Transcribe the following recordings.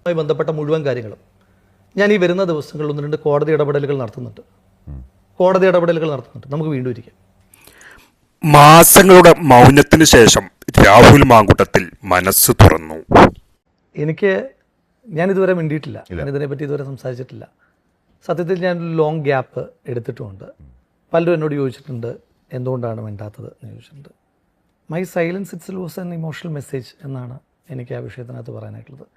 അതുമായി ബന്ധപ്പെട്ട മുഴുവൻ കാര്യങ്ങളും ഞാൻ ഈ വരുന്ന ദിവസങ്ങളിൽ 1-2 കോടതി ഇടപെടലുകൾ നടത്തുന്നുണ്ട്. നമുക്ക് വീണ്ടും ഇരിക്കാം. മാസങ്ങളുടെ മൗനത്തിന് ശേഷം രാഹുൽ മാങ്കൂട്ടത്തിൽ മനസ്സ് തുറന്നു. ഞാനിതുവരെ മിണ്ടിയിട്ടില്ല, ഞാനിതിനെപ്പറ്റി ഇതുവരെ സംസാരിച്ചിട്ടില്ല. സത്യത്തിൽ ഞാൻ ലോങ് ഗ്യാപ്പ് എടുത്തിട്ടുമുണ്ട്. പലരും എന്നോട് ചോദിച്ചിട്ടുണ്ട് എന്തുകൊണ്ടാണ് മിണ്ടാത്തത് എന്ന് ചോദിച്ചിട്ടുണ്ട്. My silence it's was an emotional message എന്നാണ് എനിക്ക് ആ വിഷയത്തിനകത്ത് പറയാനായിട്ടുള്ളത്.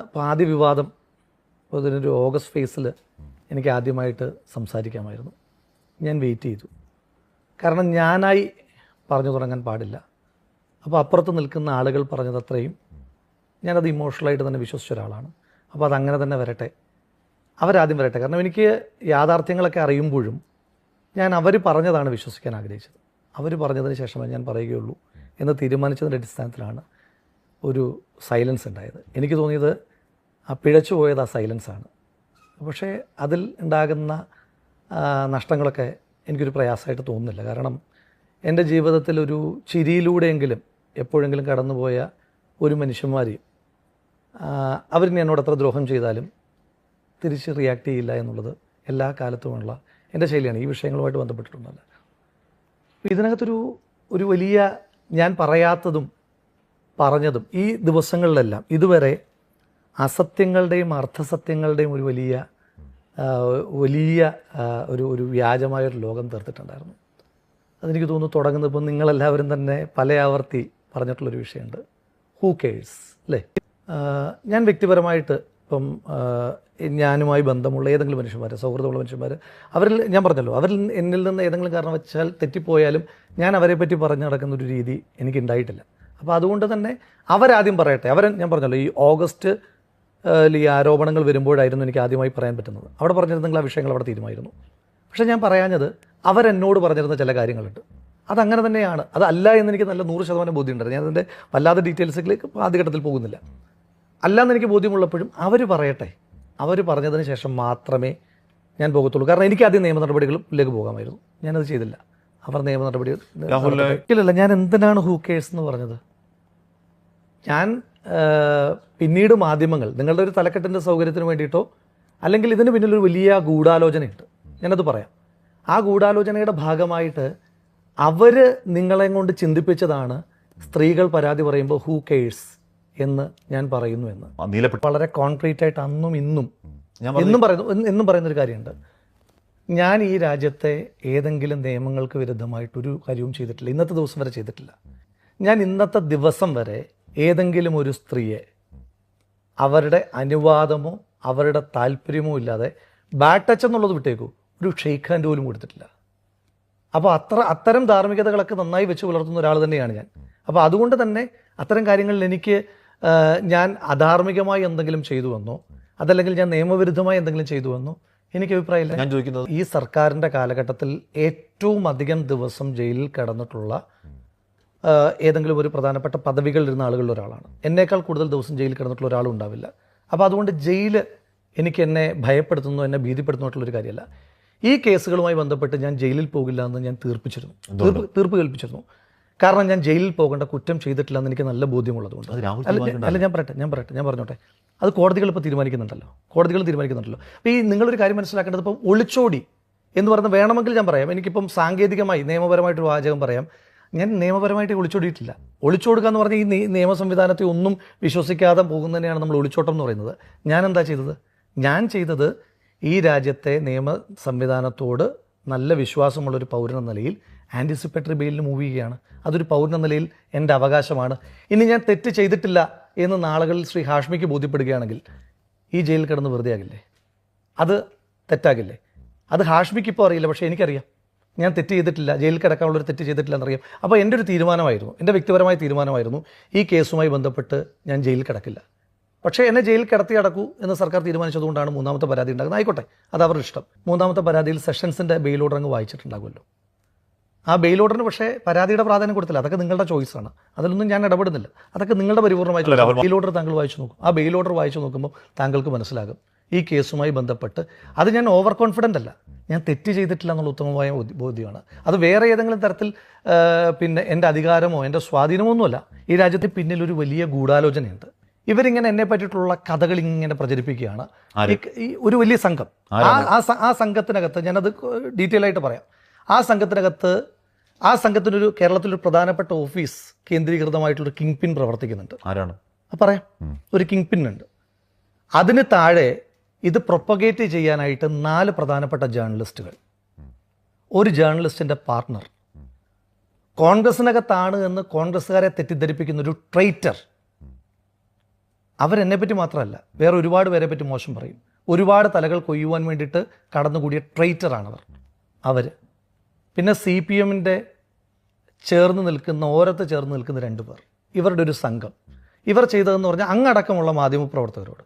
അപ്പോൾ ആദ്യ വിവാദം ഇതിനൊരു ഓഗസ്റ്റ് ഫേസിൽ എനിക്ക് ആദ്യമായിട്ട് സംസാരിക്കാമായിരുന്നു. ഞാൻ വെയിറ്റ് ചെയ്തു. കാരണം ഞാനായി പറഞ്ഞു തുടങ്ങാൻ പാടില്ല. അപ്പോൾ അപ്പുറത്ത് നിൽക്കുന്ന ആളുകൾ പറഞ്ഞതത്രയും ഞാനത് ഇമോഷണലായിട്ട് തന്നെ വിശ്വസിച്ച ഒരാളാണ്. അപ്പോൾ അതങ്ങനെ തന്നെ വരട്ടെ, അവരാദ്യം വരട്ടെ. കാരണം എനിക്ക് യാഥാർത്ഥ്യങ്ങളൊക്കെ അറിയുമ്പോഴും ഞാൻ അവർ പറഞ്ഞതാണ് വിശ്വസിക്കാൻ ആഗ്രഹിച്ചത്. അവർ പറഞ്ഞതിന് ശേഷമേ ഞാൻ പറയുകയുള്ളൂ എന്ന് തീരുമാനിച്ചതിൻ്റെ അടിസ്ഥാനത്തിലാണ് ഒരു സൈലൻസ് ഉണ്ടായത്. എനിക്ക് തോന്നിയത് ആ പിഴച്ചു പോയത് ആ സൈലൻസാണ്. പക്ഷേ അതിൽ ഉണ്ടാകുന്ന നഷ്ടങ്ങളൊക്കെ എനിക്കൊരു പ്രയാസമായിട്ട് തോന്നുന്നില്ല. കാരണം എൻ്റെ ജീവിതത്തിൽ ഒരു ചിരിയിലൂടെയെങ്കിലും എപ്പോഴെങ്കിലും കടന്നുപോയ ഒരു മനുഷ്യന്മാരെയും അവരിനി എന്നോട് എത്ര ദ്രോഹം ചെയ്താലും തിരിച്ച് റിയാക്ട് ചെയ്യില്ല എന്നുള്ളത് എല്ലാ കാലത്തുമുള്ള എൻ്റെ ശൈലിയാണ്. ഈ വിഷയങ്ങളുമായിട്ട് ബന്ധപ്പെട്ടിട്ടുണ്ടല്ല. ഇതിനകത്തൊരു വലിയ ഞാൻ പറയാത്തതും പറഞ്ഞതും ഈ ദിവസങ്ങളിലെല്ലാം ഇതുവരെ അസത്യങ്ങളുടെയും അർത്ഥസത്യങ്ങളുടെയും ഒരു വലിയ ഒരു വ്യാജമായൊരു ലോകം തീർത്തിട്ടുണ്ടായിരുന്നു. അതെനിക്ക് തോന്നുന്നു തുടങ്ങുന്നത് ഇപ്പം നിങ്ങളെല്ലാവരും തന്നെ പല ആവർത്തി പറഞ്ഞിട്ടുള്ളൊരു വിഷയമുണ്ട്, ഹൂ കെയേഴ്സ് അല്ലേ. ഞാൻ വ്യക്തിപരമായിട്ട് ഇപ്പം ഞാനുമായി ബന്ധമുള്ള ഏതെങ്കിലും മനുഷ്യന്മാർ, സൗഹൃദമുള്ള മനുഷ്യന്മാർ, അവരിൽ ഞാൻ പറഞ്ഞല്ലോ, അവരിൽ എന്നിൽ നിന്ന് ഏതെങ്കിലും കാരണം വെച്ചാൽ തെറ്റിപ്പോയാലും ഞാൻ അവരെ പറ്റി പറഞ്ഞു നടക്കുന്നൊരു രീതി എനിക്കുണ്ടായിട്ടില്ല. അപ്പോൾ അതുകൊണ്ട് തന്നെ അവരാദ്യം പറയട്ടെ. ഞാൻ പറഞ്ഞല്ലോ, ഈ ഓഗസ്റ്റ് ഈ ആരോപണങ്ങൾ വരുമ്പോഴായിരുന്നു എനിക്ക് ആദ്യമായി പറയാൻ പറ്റുന്നത്. അവിടെ പറഞ്ഞിരുന്നെങ്കിൽ ആ വിഷയങ്ങൾ അവിടെ തീരുമായിരുന്നു. പക്ഷേ ഞാൻ പറയാഞ്ഞത് അവരെന്നോട് പറഞ്ഞിരുന്ന ചില കാര്യങ്ങളുണ്ട്. അതങ്ങനെ തന്നെയാണ്. അതല്ല എന്ന് എനിക്ക് നല്ല 100% ബോധ്യമുണ്ടായിരുന്നു. ഞാനതിൻ്റെ വല്ലാതെ ഡീറ്റെയിൽസിലേക്ക് ആദ്യഘട്ടത്തിൽ പോകുന്നില്ല. അല്ലാന്ന് എനിക്ക് ബോധ്യമുള്ളപ്പോഴും അവർ പറയട്ടെ, അവർ പറഞ്ഞതിന് ശേഷം മാത്രമേ ഞാൻ പോകത്തുള്ളൂ. കാരണം എനിക്ക് ആദ്യം നിയമ നടപടികളിലേക്ക് പോകാമായിരുന്നു. ഞാനത് ചെയ്തില്ല. അവർ നിയമ നടപടികൾ ഇല്ലല്ല. ഞാൻ എന്തിനാണ് ഹൂ കേഴ്സ് എന്ന് പറഞ്ഞത്? ഞാൻ പിന്നീട് മാധ്യമങ്ങൾ നിങ്ങളുടെ ഒരു തലക്കെട്ടിൻ്റെ സൗകര്യത്തിന് വേണ്ടിയിട്ടോ അല്ലെങ്കിൽ ഇതിന് പിന്നിലൊരു വലിയ ഗൂഢാലോചനയുണ്ട്, ഞാനത് പറയാം. ആ ഗൂഢാലോചനയുടെ ഭാഗമായിട്ട് അവർ നിങ്ങളെ കൊണ്ട് ചിന്തിപ്പിച്ചതാണ് സ്ത്രീകൾ പരാതി പറയുമ്പോൾ ഹൂ കെയേഴ്സ് എന്ന് ഞാൻ പറയുന്നു എന്ന്. വളരെ കോൺക്രീറ്റ് ആയിട്ട് അന്നും ഇന്നും പറയുന്നൊരു കാര്യമുണ്ട്. ഞാൻ ഈ രാജ്യത്തെ ഏതെങ്കിലും നിയമങ്ങൾക്ക് വിരുദ്ധമായിട്ടൊരു കാര്യവും ചെയ്തിട്ടില്ല. ഇന്നത്തെ ദിവസം വരെ ചെയ്തിട്ടില്ല. ഞാൻ ഇന്നത്തെ ദിവസം വരെ ഏതെങ്കിലും ഒരു സ്ത്രീയെ അവരുടെ അനുവാദമോ അവരുടെ താല്പര്യമോ ഇല്ലാതെ ബാഡ് ടച്ച് എന്നുള്ളത് വിട്ടേക്കൂ, ഒരു ഷെയ്ക്ക് ഹാൻഡ് പോലും കൊടുത്തിട്ടില്ല. അപ്പോൾ അത്തരം ധാർമ്മികതകളൊക്കെ നന്നായി വെച്ച് പുലർത്തുന്ന ഒരാൾ തന്നെയാണ് ഞാൻ. അപ്പോൾ അതുകൊണ്ട് തന്നെ അത്തരം കാര്യങ്ങളിൽ എനിക്ക് ഞാൻ അധാർമികമായി എന്തെങ്കിലും ചെയ്തുവെന്നോ അതല്ലെങ്കിൽ ഞാൻ നിയമവിരുദ്ധമായി എന്തെങ്കിലും ചെയ്തുവെന്നോ എനിക്ക് അഭിപ്രായമില്ല. ഞാൻ ചോദിക്കുന്നത്, ഈ സർക്കാരിൻ്റെ കാലഘട്ടത്തിൽ ഏറ്റവും അധികം ദിവസം ജയിലിൽ കിടന്നിട്ടുള്ള ഏതെങ്കിലും ഒരു പ്രധാനപ്പെട്ട പദവികളിലിരുന്ന ആളുകളിൽ ഒരാളാണ്. എന്നേക്കാൾ കൂടുതൽ ദിവസം ജയിലിൽ കിടന്നിട്ടുള്ള ഒരാളും ഉണ്ടാവില്ല. അപ്പോൾ അതുകൊണ്ട് ജയിൽ എന്നെ ഭയപ്പെടുത്തുന്നു, എന്നെ ഭീതിപ്പെടുത്തുന്നിട്ടുള്ളൊരു കാര്യമല്ല. ഈ കേസുകളുമായി ബന്ധപ്പെട്ട് ഞാൻ ജയിലിൽ പോകില്ല എന്ന് ഞാൻ തീർപ്പ് കേൾപ്പിച്ചിരുന്നു. കാരണം ഞാൻ ജയിലിൽ പോകേണ്ട കുറ്റം ചെയ്തിട്ടില്ല എന്ന് എനിക്ക് നല്ല ബോധ്യമുള്ളതുകൊണ്ട്. അല്ല ഞാൻ പറഞ്ഞോട്ടെ, അത് കോടതികൾ ഇപ്പോൾ തീരുമാനിക്കുന്നുണ്ടല്ലോ. അപ്പോൾ ഈ നിങ്ങളൊരു കാര്യം മനസ്സിലാക്കേണ്ടത്, ഇപ്പം ഒളിച്ചോടി എന്ന് പറയുന്നത് വേണമെങ്കിൽ ഞാൻ പറയാം. എനിക്കിപ്പം സാങ്കേതികമായി നിയമപരമായിട്ടൊരു വാചകം പറയാം. ഞാൻ നിയമപരമായിട്ട് ഒളിച്ചോടിയിട്ടില്ല. ഒളിച്ചോടുക എന്ന് പറഞ്ഞാൽ ഈ നിയമ സംവിധാനത്തെ ഒന്നും വിശ്വസിക്കാതെ പോകുന്നതിനെയാണ് നമ്മൾ ഒളിച്ചോട്ടം എന്ന് പറയുന്നത്. ഞാൻ ചെയ്തത് ഈ രാജ്യത്തെ നിയമ സംവിധാനത്തോട് നല്ല വിശ്വാസമുള്ളൊരു പൗരൻ എന്ന നിലയിൽ ആൻറ്റിസിപ്പേറ്ററി ബെയിലിന് മൂവ് ചെയ്യുകയാണ്. അതൊരു പൗരൻ എന്ന നിലയിൽ എൻ്റെ അവകാശമാണ്. ഇനി ഞാൻ തെറ്റ് ചെയ്തിട്ടില്ല എന്ന് നാളുകളിൽ ശ്രീ ഹാഷ്മിക്ക് ബോധ്യപ്പെടുകയാണെങ്കിൽ ഈ ജയിലിൽ കിടന്ന് വെറുതെ ആകില്ലേ? അത് തെറ്റാകില്ലേ? അത് ഹാഷ്മിക്ക് ഇപ്പോൾ അറിയില്ല, പക്ഷേ എനിക്കറിയാം. ഞാൻ തെറ്റ് ചെയ്തിട്ടില്ല, ജയിലിൽ കിടക്കാനുള്ളൊരു തെറ്റ് ചെയ്തിട്ടില്ല എന്നറിയാം. അപ്പോൾ എൻ്റെ ഒരു തീരുമാനമായിരുന്നു, എൻ്റെ വ്യക്തിപരമായ തീരുമാനമായിരുന്നു, ഈ കേസുമായി ബന്ധപ്പെട്ട് ഞാൻ ജയിലിൽ കിടക്കില്ല. പക്ഷേ എന്നെ ജയിലിൽ കിടത്തി അടക്കൂ എന്ന് സർക്കാർ തീരുമാനിച്ചതുകൊണ്ടാണ് 3ാമത്തെ പരാതി ഉണ്ടാകുന്നത്. ആയിക്കോട്ടെ, അത് അവരുടെ ഇഷ്ടം. 3ാമത്തെ പരാതിയിൽ സെഷൻസിൻ്റെ ബെയിൽ ഓർഡർ അങ്ങ് വായിച്ചിട്ടുണ്ടാകുമല്ലോ. ആ ബെയിൽ ഓർഡറിന് പക്ഷേ പരാതിയുടെ പ്രാധാന്യം കൊടുത്തില്ല. അതൊക്കെ നിങ്ങളുടെ ചോയ്സാണ്, അതിലൊന്നും ഞാൻ ഇടപെടുന്നില്ല. അതൊക്കെ നിങ്ങളുടെ പരിപൂർണ്ണമായിട്ടുള്ള ബെയിൽ ഓർഡർ താങ്കൾ വായിച്ചു നോക്കും. ആ ബെയിൽ ഓർഡർ വായിച്ചു നോക്കുമ്പോൾ താങ്കൾക്ക് മനസ്സിലാകും ഈ കേസുമായി ബന്ധപ്പെട്ട് അത് ഞാൻ ഓവർ കോൺഫിഡൻ്റ് അല്ല, ഞാൻ തെറ്റ് ചെയ്തിട്ടില്ല എന്നുള്ള ഉത്തമമായ ബോധ്യമാണ്. അത് വേറെ ഏതെങ്കിലും തരത്തിൽ എൻ്റെ അധികാരമോ എൻ്റെ സ്വാധീനമോ ഒന്നുമല്ല. ഈ രാജ്യത്തെ പിന്നിലൊരു വലിയ ഗൂഢാലോചനയുണ്ട്. ഇവരിങ്ങനെ എന്നെ പറ്റിയിട്ടുള്ള കഥകൾ ഇങ്ങനെ പ്രചരിപ്പിക്കുകയാണ്. ഈ ഒരു വലിയ സംഘം, ആ സംഘത്തിനകത്ത് ഞാനത് ഡീറ്റെയിൽ ആയിട്ട് പറയാം. ആ സംഘത്തിനൊരു കേരളത്തിലൊരു പ്രധാനപ്പെട്ട ഓഫീസ് കേന്ദ്രീകൃതമായിട്ടുള്ളൊരു കിങ് പിൻ പ്രവർത്തിക്കുന്നുണ്ട്. ആരാണ് പറയാം, ഒരു കിങ് പിൻ ഉണ്ട്. അതിന് താഴെ ഇത് പ്രൊപ്പഗേറ്റ് ചെയ്യാനായിട്ട് 4 പ്രധാനപ്പെട്ട ജേർണലിസ്റ്റുകൾ, ഒരു ജേർണലിസ്റ്റിൻ്റെ പാർട്ട്ണർ, കോൺഗ്രസിനകത്താണ് എന്ന് കോൺഗ്രസ്സുകാരെ തെറ്റിദ്ധരിപ്പിക്കുന്ന ഒരു ട്രൈറ്റർ. അവരെന്നെപ്പറ്റി മാത്രമല്ല, വേറെ ഒരുപാട് പേരെ പറ്റി മോശം പറയും. ഒരുപാട് തലകൾ കൊയ്യുവാൻ വേണ്ടിയിട്ട് കടന്നുകൂടിയ ട്രൈറ്ററാണവർ. അവർ പിന്നെ CPM-ൻ്റെ ഓരത്ത് ചേർന്ന് നിൽക്കുന്ന 2 പേർ, ഇവരുടെ ഒരു സംഘം. ഇവർ ചെയ്തതെന്ന് പറഞ്ഞാൽ അങ്ങടക്കമുള്ള മാധ്യമപ്രവർത്തകരോട്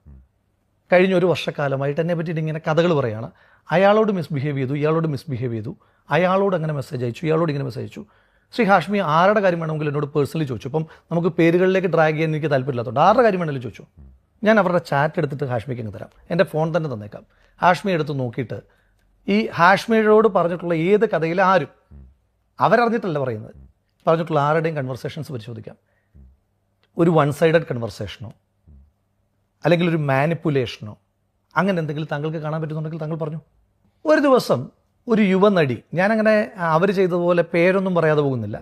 കഴിഞ്ഞ ഒരു വർഷക്കാലമായിട്ട് എന്നെ പറ്റിയിട്ട് ഇങ്ങനെ കഥകൾ പറയുകയാണ്. അയാളോട് മിസ്ബിഹേവ് ചെയ്തു, ഇയാളോട് മിസ്ബിഹേവ് ചെയ്തു, അയാളോട് അങ്ങനെ മെസ്സേജ് അയച്ചു, ഇയാളോട് ഇങ്ങനെ മെസ്സേജ് അയച്ചു. ശ്രീ ഹാഷ്മി ആരുടെ കാര്യം വേണമെങ്കിൽ എന്നോട് പേഴ്സണലി ചോദിച്ചു. ഇപ്പം നമുക്ക് പേരുകളിലേക്ക് ഡ്രാഗ് ചെയ്യാൻ എനിക്ക് താല്പര്യമില്ലാത്തതുകൊണ്ട് ആരുടെ കാര്യം വേണമെങ്കിലും ചോദിച്ചു. ഞാൻ അവരുടെ ചാറ്റ് എടുത്തിട്ട് ഹാഷ്മിക്ക് അങ്ങ് തരാം, എൻ്റെ ഫോൺ തന്നെ തന്നേക്കാം. ഹാഷ്മി എടുത്ത് നോക്കിയിട്ട് ഈ ഹാഷ്മിയോട് പറഞ്ഞിട്ടുള്ള ഏത് കഥയിലും ആരും അവരറിഞ്ഞിട്ടല്ല പറയുന്നത്, പറഞ്ഞിട്ടുള്ള ആരുടെയും കൺവെർസേഷൻസ് പരിശോധിക്കാം. ഒരു വൺ സൈഡഡ് കൺവെർസേഷനോ അല്ലെങ്കിൽ ഒരു മാനിപ്പുലേഷനോ അങ്ങനെ എന്തെങ്കിലും താങ്കൾക്ക് കാണാൻ പറ്റുന്നുണ്ടെങ്കിൽ താങ്കൾ പറഞ്ഞു. ഒരു ദിവസം ഒരു യുവനടി, ഞാനങ്ങനെ അവർ ചെയ്തതുപോലെ പേരൊന്നും പറയാതെ പോകുന്നില്ല,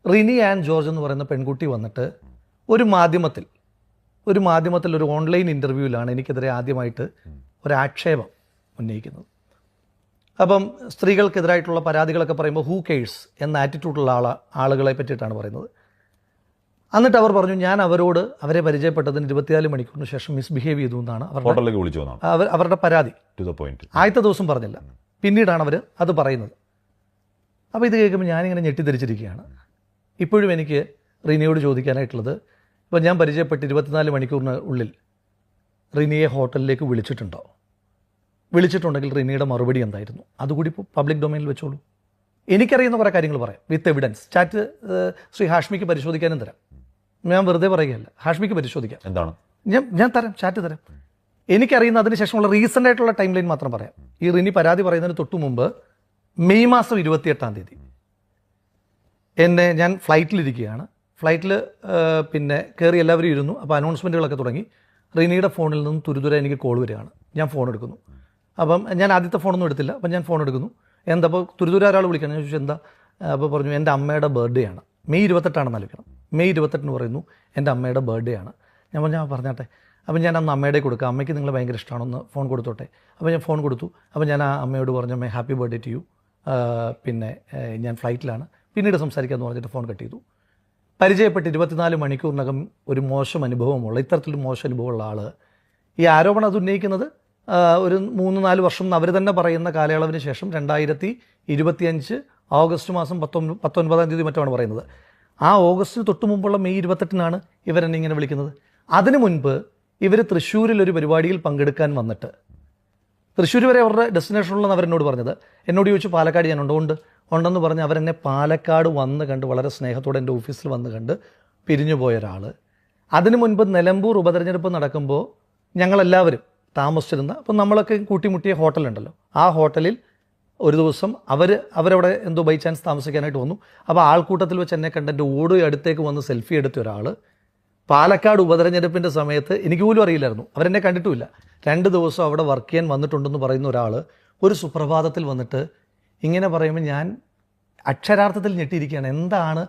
റിനി ആൻഡ് ജോർജ് എന്ന് പറയുന്ന പെൺകുട്ടി വന്നിട്ട് ഒരു മാധ്യമത്തിൽ ഒരു ഓൺലൈൻ ഇൻ്റർവ്യൂവിലാണ് എനിക്കെതിരെ ആദ്യമായിട്ട് ഒരാക്ഷേപം ഉന്നയിക്കുന്നത്. അപ്പം സ്ത്രീകൾക്കെതിരായിട്ടുള്ള പരാതികളൊക്കെ പറയുമ്പോൾ ഹൂ കെയേഴ്സ് എന്ന ആറ്റിറ്റ്യൂഡുള്ള ആളുകളെ പറ്റിയിട്ടാണ് പറയുന്നത്. എന്നിട്ട് അവർ പറഞ്ഞു ഞാൻ അവരെ പരിചയപ്പെട്ടതിന് 24 മണിക്കൂറിന് ശേഷം മിസ്ബിഹേവ് ചെയ്തു എന്നാണ് അവരുടെ പരാതി. ആദ്യത്തെ ദിവസം പറഞ്ഞില്ല, പിന്നീടാണ് അവർ അത് പറയുന്നത്. അപ്പോൾ ഇത് കേൾക്കുമ്പോൾ ഞാനിങ്ങനെ ഞെട്ടിദ്ധരിച്ചിരിക്കുകയാണ്. ഇപ്പോഴും എനിക്ക് റിനിയോട് ചോദിക്കാനായിട്ടുള്ളത്, ഇപ്പോൾ ഞാൻ പരിചയപ്പെട്ട് 24 മണിക്കൂറിന് ഉള്ളിൽ റിനിയെ ഹോട്ടലിലേക്ക് വിളിച്ചിട്ടുണ്ടെങ്കിൽ റിനിയുടെ മറുപടി എന്തായിരുന്നു? അതുകൂടി ഇപ്പോൾ പബ്ലിക് ഡൊമൈനിൽ വെച്ചോളൂ. എനിക്കറിയുന്ന കുറേ കാര്യങ്ങൾ പറയാം വിത്ത് എവിഡൻസ്. ചാറ്റ് ശ്രീ ഹാഷ്മിക്ക് പരിശോധിക്കാനും തരാം, ഞാൻ വെറുതെ പറയുകയല്ല, ഹാഷ്മിക്ക് പരിശോധിക്കാം. എന്താണ് ഞാൻ തരാം, ചാറ്റ് തരാം. എനിക്കറിയുന്ന അതിന് ശേഷമുള്ള റീസെൻ്റ് ആയിട്ടുള്ള ടൈം ലൈൻ മാത്രം പറയാം. ഈ റിനി പരാതി പറയുന്നതിന് തൊട്ടു മുമ്പ് മെയ് മാസം 28-ാം തീയതി ഞാൻ ഫ്ലൈറ്റിലിരിക്കുകയാണ്. ഫ്ലൈറ്റിൽ പിന്നെ കയറി എല്ലാവരും ഇരുന്നു. അപ്പോൾ അനൗൺസ്മെൻറ്റുകളൊക്കെ തുടങ്ങി. റിനിയുടെ ഫോണിൽ നിന്നും തുരുതുര എനിക്ക് കോൾ വരികയാണ്. ഞാൻ ഫോൺ എടുക്കുന്നു. അപ്പം ഞാൻ ആദ്യത്തെ ഫോണൊന്നും എടുത്തില്ല. അപ്പം ഞാൻ ഫോൺ എടുക്കുന്നു. എന്താ അപ്പോൾ തുരുതുര ഒരാൾ വിളിക്കണം. ഞാൻ ചോദിച്ചു എന്താ? അപ്പോൾ പറഞ്ഞു എൻ്റെ അമ്മയുടെ ബർത്ത്ഡേ ആണ്, മെയ് 28 ആലിക്കണം. മെയ് 28 പറയുന്നു എൻ്റെ അമ്മയുടെ ബർത്ത്ഡേ ആണ്. ഞാൻ പറഞ്ഞാട്ടെ. അപ്പം ഞാൻ അന്ന് അമ്മയുടെ കൊടുക്കാം, അമ്മയ്ക്ക് നിങ്ങളെ ഭയങ്കര ഇഷ്ടമാണെന്ന് ഫോൺ കൊടുത്തോട്ടെ. അപ്പോൾ ഞാൻ ഫോൺ കൊടുത്തു. അപ്പോൾ ഞാൻ ആ അമ്മയോട് പറഞ്ഞു അമ്മേ ഹാപ്പി ബർത്ത്ഡേ ടു യു, പിന്നെ ഞാൻ ഫ്ലൈറ്റിലാണ്, പിന്നീട് സംസാരിക്കാമെന്ന് പറഞ്ഞിട്ട് ഫോൺ കട്ട് ചെയ്തു. പരിചയപ്പെട്ട് 24 മണിക്കൂറിനകം ഒരു മോശം അനുഭവമുള്ള, ഇത്തരത്തിലൊരു മോശം അനുഭവമുള്ള ആൾ ഈ ആരോപണം അത് ഉന്നയിക്കുന്നത് ഒരു 3-4 വർഷം അവർ തന്നെ പറയുന്ന കാലയളവിന് ശേഷം 2025 ഓഗസ്റ്റ് മാസം 19-ാം തീയതി മറ്റുമാണ് പറയുന്നത്. ആ ഓഗസ്റ്റിന് തൊട്ട് മുമ്പുള്ള മെയ് 28-നാണ് ഇവരെന്നെ ഇങ്ങനെ വിളിക്കുന്നത്. അതിനു മുൻപ് ഇവർ തൃശ്ശൂരിലൊരു പരിപാടിയിൽ പങ്കെടുക്കാൻ വന്നിട്ട്, തൃശ്ശൂർ വരെ അവരുടെ ഡെസ്റ്റിനേഷനുള്ളതെന്ന് അവരെന്നോട് പറഞ്ഞത്. എന്നോട് ചോദിച്ചു പാലക്കാട് ഞാൻ ഉണ്ടെന്ന് പറഞ്ഞ് അവരെന്നെ പാലക്കാട് വന്ന് കണ്ട് വളരെ സ്നേഹത്തോടെ എൻ്റെ ഓഫീസിൽ വന്ന് കണ്ട് പിരിഞ്ഞു പോയ ഒരാൾ. അതിനു മുൻപ് നിലമ്പൂർ ഉപതെരഞ്ഞെടുപ്പ് നടക്കുമ്പോൾ ഞങ്ങളെല്ലാവരും താമസിച്ചിരുന്ന, അപ്പം നമ്മളൊക്കെ കൂട്ടിമുട്ടിയ ഹോട്ടലുണ്ടല്ലോ, ആ ഹോട്ടലിൽ ഒരു ദിവസം അവരവിടെ എന്തോ ബൈ ചാൻസ് താമസിക്കാനായിട്ട് വന്നു. അപ്പോൾ ആൾക്കൂട്ടത്തിൽ വെച്ച് എന്നെ കണ്ട് എൻ്റെ അടുത്തേക്ക് വന്ന് സെൽഫി എടുത്ത ഒരാൾ പാലക്കാട് ഉപതെരഞ്ഞെടുപ്പിൻ്റെ സമയത്ത് എനിക്ക് പോലും അറിയില്ലായിരുന്നു, അവരെന്നെ കണ്ടിട്ടുമില്ല, 2 ദിവസം അവിടെ വർക്ക് ചെയ്യാൻ വന്നിട്ടുണ്ടെന്ന് പറയുന്ന ഒരാൾ ഒരു സുപ്രഭാതത്തിൽ വന്നിട്ട് ഇങ്ങനെ പറയുമ്പോൾ ഞാൻ അക്ഷരാർത്ഥത്തിൽ ഞെട്ടിയിരിക്കുകയാണ്. എന്താണ്